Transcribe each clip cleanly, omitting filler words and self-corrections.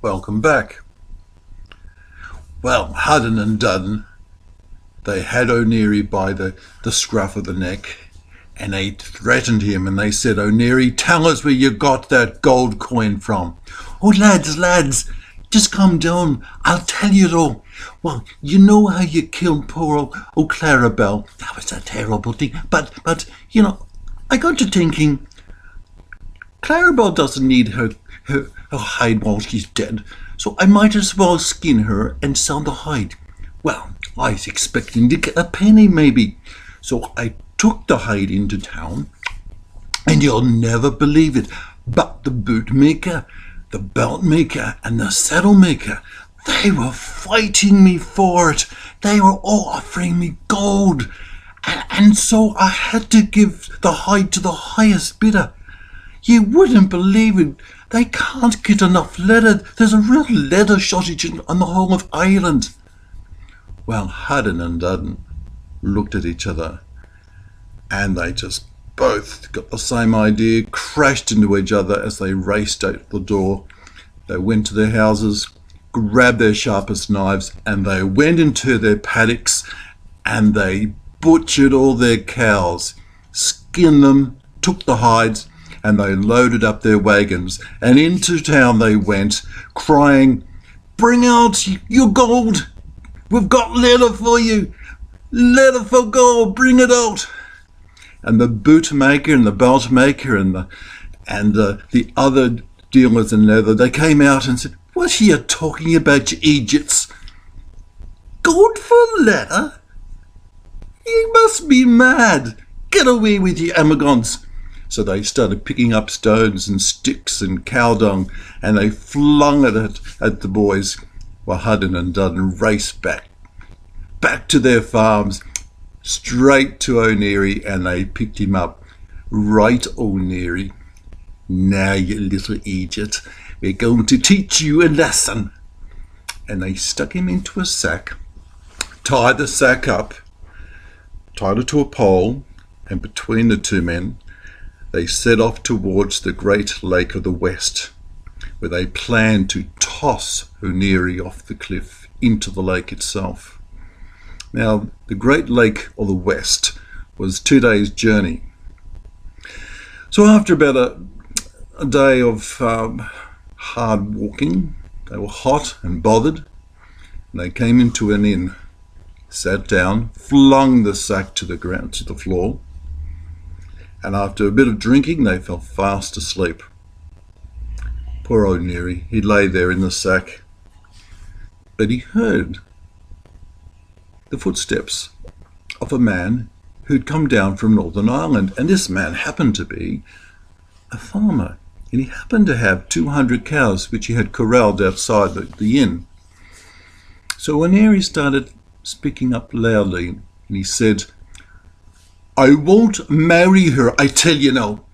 Welcome back. Well, Hudden and Dudden, they had O'Neary by the scruff of the neck, and they threatened him, and they said, "O'Neary, tell us where you got that gold coin from." "Oh, lads, just calm down. I'll tell you it all. Well, you know how you killed poor old Clarabelle. That was a terrible thing. But, I got to thinking, Clarabelle doesn't need her hide while she's dead, so I might as well skin her and sell the hide. Well, I was expecting to get a penny maybe, so I took the hide into town, and you'll never believe it, but the bootmaker, the belt maker, and the saddle maker, they were fighting me for it. They were all offering me gold, and so I had to give the hide to the highest bidder. You wouldn't believe it. They can't get enough leather. There's a real leather shortage on the whole of Ireland." Well, Hudden and Dudden looked at each other, and they just both got the same idea, crashed into each other as they raced out the door. They went to their houses, grabbed their sharpest knives, and they went into their paddocks, and they butchered all their cows, skinned them, took the hides, and they loaded up their wagons, and into town they went, crying, "Bring out your gold! We've got leather for you! Leather for gold! Bring it out!" And the bootmaker and the belt maker and the other dealers in leather, they came out and said, "What are you talking about, you idiots? Gold for leather? You must be mad! Get away with you, amigons!" So they started picking up stones and sticks and cow dung, and they flung it at the boys, while Hudden and Dudden raced back to their farms, straight to O'Neary, and they picked him up. "Right, O'Neary, now you little idiot, we're going to teach you a lesson." And they stuck him into a sack, tied the sack up, tied it to a pole, and between the two men, they set off towards the great lake of the west, where they planned to toss O'Neary off the cliff into the lake itself. Now, the great lake of the west was 2 days' journey. So after about a day of hard walking, they were hot and bothered, and they came into an inn, sat down, flung the sack to the ground, to the floor, and after a bit of drinking they fell fast asleep. Poor O'Neary, he lay there in the sack, but he heard the footsteps of a man who'd come down from Northern Ireland, and this man happened to be a farmer, and he happened to have 200 cows which he had corralled outside the inn. So O'Neary started speaking up loudly, and he said, "I won't marry her, I tell you now.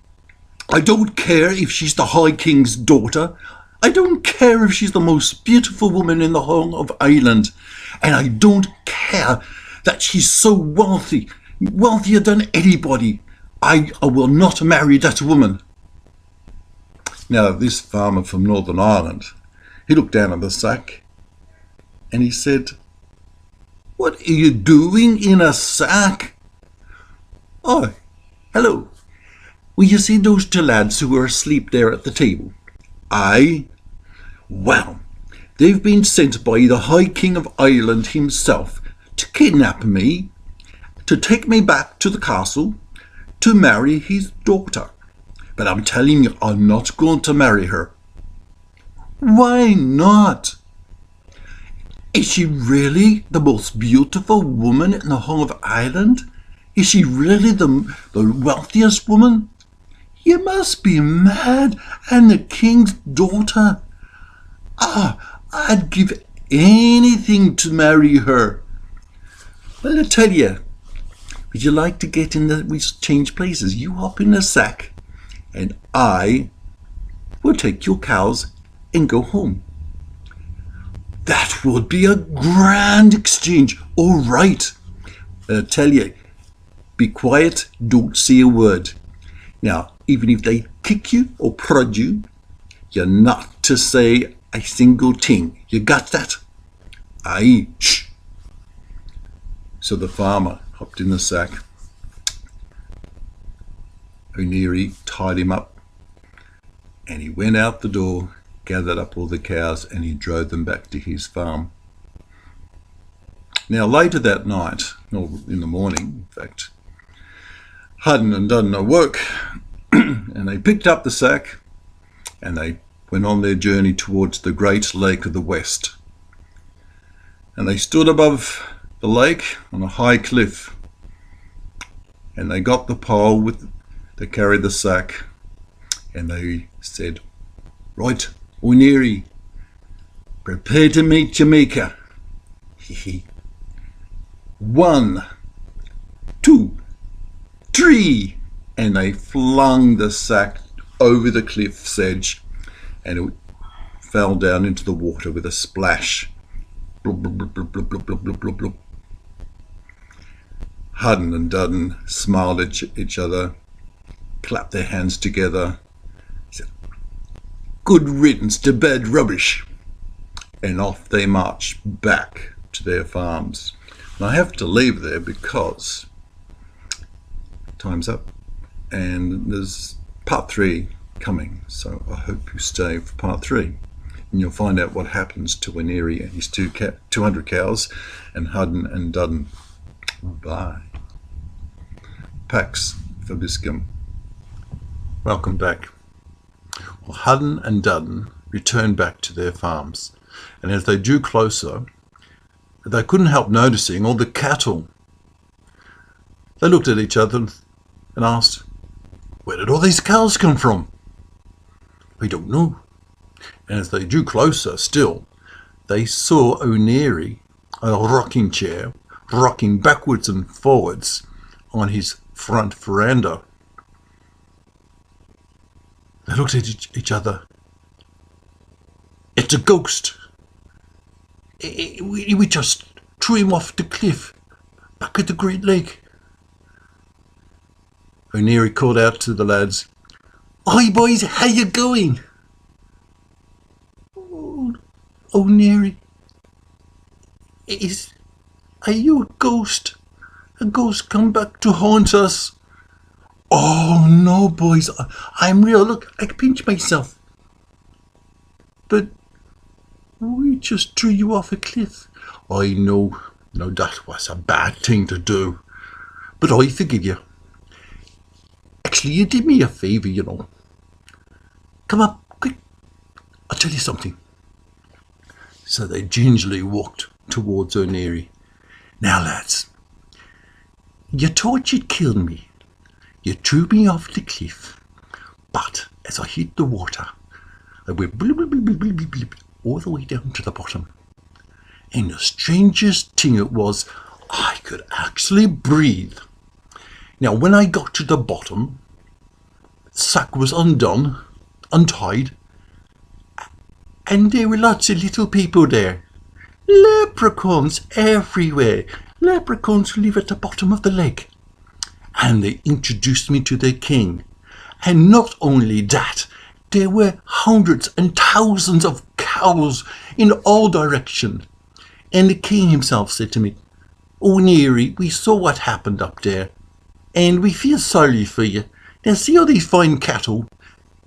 I don't care if she's the High King's daughter. I don't care if she's the most beautiful woman in the whole of Ireland. And I don't care that she's so wealthy, wealthier than anybody. I will not marry that woman." Now, this farmer from Northern Ireland, he looked down at the sack, and he said, "What are you doing in a sack?" "Oh, hello. Will you see those two lads who were asleep there at the table?" "Aye." "Well, they've been sent by the High King of Ireland himself to kidnap me, to take me back to the castle, to marry his daughter. But I'm telling you, I'm not going to marry her." "Why not?" "Is she really the most beautiful woman in the whole of Ireland? Is she really the wealthiest woman? You must be mad, and the king's daughter. I'd give anything to marry her." "Well, I tell you, would you like to get in we change places? You hop in the sack, and I will take your cows and go home." "That would be a grand exchange." "All right. I tell you, be quiet, don't say a word. Now, even if they kick you or prod you, you're not to say a single thing. You got that? Aye, shh. So the farmer hopped in the sack. O'Neary tied him up, and he went out the door, gathered up all the cows, and he drove them back to his farm. Now later that night, or in the morning, in fact, Hudden and Dudden awoke, and they picked up the sack, and they went on their journey towards the great lake of the west. And they stood above the lake on a high cliff, and they got the pole that carried the sack, and they said, "Right, O'Neary, prepare to meet Jamaica." 1, 2, 3, and they flung the sack over the cliff's edge, and it fell down into the water with a splash. Blub, blub, blub, blub, blub, blub, blub, blub, blub. Hudden and Dudden smiled at each other, clapped their hands together, said, "Good riddance to bad rubbish," and off they marched back to their farms. And I have to leave there because time's up, and there's part 3 coming, so I hope you stay for part 3, and you'll find out what happens to O'Neary and his 200 cows and Hudden and Dudden. Bye. Pax Vobiscum. Welcome back. Well, Hudden and Dudden returned back to their farms, and as they drew closer, they couldn't help noticing all the cattle. They looked at each other and asked, "Where did all these cows come from?" "We don't know." And as they drew closer still, they saw O'Neary on a rocking chair, rocking backwards and forwards on his front veranda. They looked at each other. "It's a ghost. We just threw him off the cliff back at the Great Lake." O'Neary called out to the lads, "Hi boys, how you going?" "Oh, O'Neary, are you a ghost? A ghost come back to haunt us?" "Oh no, boys, I'm real. Look, I can pinch myself." "But we just threw you off a cliff." "I know. No, that was a bad thing to do. But I forgive you. Actually, you did me a favour, you know. Come up, quick. I'll tell you something." So they gingerly walked towards O'Neary. "Now, lads, you thought you'd killed me. You threw me off the cliff. But as I hit the water, I went blip, blip, blip, blip, blip, blip, all the way down to the bottom. And the strangest thing it was, I could actually breathe. Now, when I got to the bottom, the sack was untied, and there were lots of little people there. Leprechauns everywhere. Leprechauns who live at the bottom of the lake. And they introduced me to their king. And not only that, there were hundreds and thousands of cows in all directions. And the king himself said to me, 'O'Neary, we saw what happened up there, and we feel sorry for you. Now see all these fine cattle?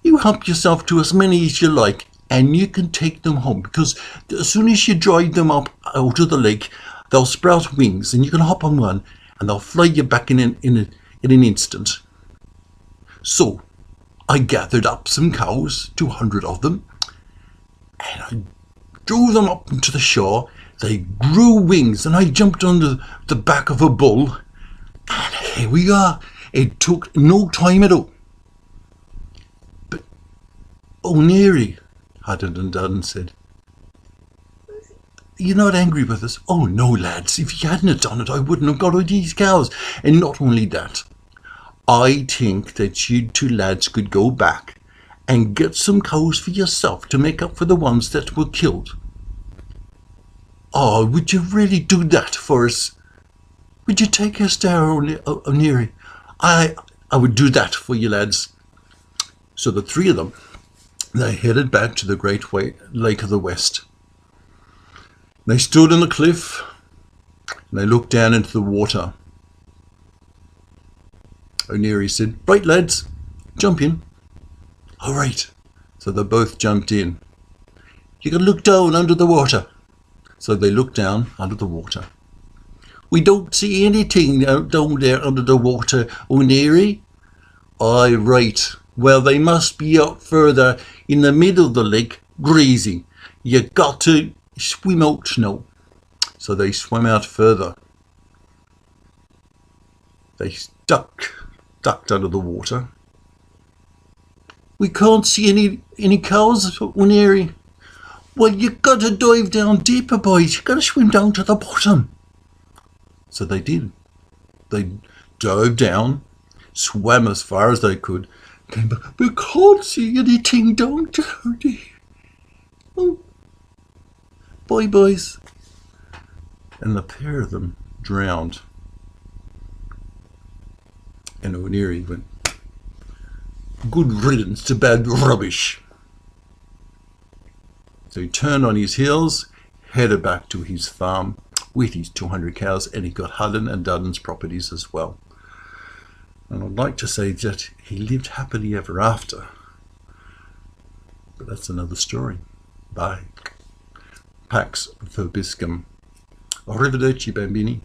You help yourself to as many as you like, and you can take them home, because as soon as you drive them up out of the lake, they'll sprout wings, and you can hop on one, and they'll fly you back in an instant.' So I gathered up some cows, 200 of them, and I drew them up into the shore. They grew wings, and I jumped on the back of a bull, and here we are. It took no time at all." "But O'Neary," Hudden and Dudden said, "you're not angry with us?" "Oh no, lads, if you hadn't done it, I wouldn't have got all these cows. And not only that, I think that you two lads could go back and get some cows for yourself to make up for the ones that were killed." "Oh, would you really do that for us? Would you take us there, O'Neary? I would do that for you, lads." So the three of them They headed back to the Great Lake of the West. They stood on the cliff and they looked down into the water. O'Neary said, "Right, lads, jump in." "All right." So they both jumped in. "You can look down under the water." So they looked down under the water. "We don't see anything down there under the water, O'Neary." "Aye, right. Well, they must be out further in the middle of the lake, grazing. You got to swim out now." So they swam out further. They ducked under the water. "We can't see any cows, O'Neary." "Well, you got to dive down deeper, boys. You got to swim down to the bottom." So they did. They dove down, swam as far as they could, came back. "We can't see anything down there." "Oh, bye, boys." And the pair of them drowned. And O'Neary went, "Good riddance to bad rubbish." So he turned on his heels, headed back to his farm with his 200 cows, and he got Hudden and Dudden's properties as well. And I'd like to say that he lived happily ever after. But that's another story. Bye. Pax Vobiscum. Arrivederci, bambini.